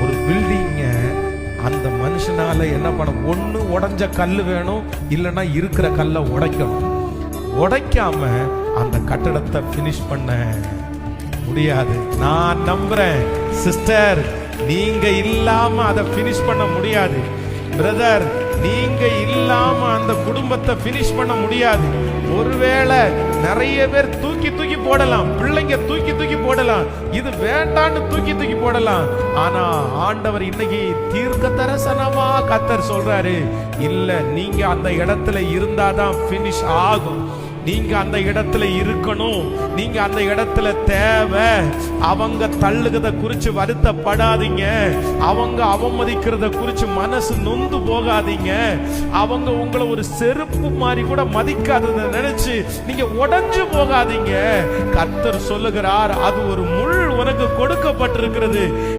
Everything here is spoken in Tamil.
ஒரு பில்டிங்க அந்த மனுஷனால என்ன பண்ண, ஒண்ணு உடைஞ்ச கல்லு வேணும், இல்லைன்னா இருக்கிற கல்லை உடைக்கணும். உடைக்காம அந்த கட்டடத்தை பினிஷ் பண்ண முடியாது. நான் நம்புறேன் சிஸ்டர், நீங்க இல்லாம அதை பினிஷ் பண்ண முடியாது. பிரதர், நீங்க இல்லாம அந்த குடும்பத்தை பினிஷ் பண்ண முடியாது. ஒருவேளை நிறைய பேர் தூக்கி தூக்கி போடலாம், பிள்ளைங்க தூக்கி தூக்கி போடலாம், இது வேண்டான்னு தூக்கி தூக்கி போடலாம். ஆனா ஆண்டவர் இன்னைக்கு தீர்க்க தரிசனமா கர்த்தர் சொல்றாரு, இல்ல நீங்க அந்த இடத்துல இருந்தாதான் பினிஷ் ஆகும். நீங்க அந்த இடத்துல இருக்கணும், நீங்க அந்த இடத்துல தேவை. அவங்க தள்ளுகிறத குறிச்சு வருத்தப்படாதீங்க, அவங்க அவமதிக்கிறத குறிச்சு மனசு நொந்து போகாதீங்க, அவங்க உங்களை ஒரு செருப்பு மாதிரி கூட மதிக்காததை நினைச்சு நீங்க உடைஞ்சு போகாதீங்க. கர்த்தர் சொல்லுகிறார், அது ஒரு முள் உனக்கு கொடுக்கப்பட்டிருக்கிறது.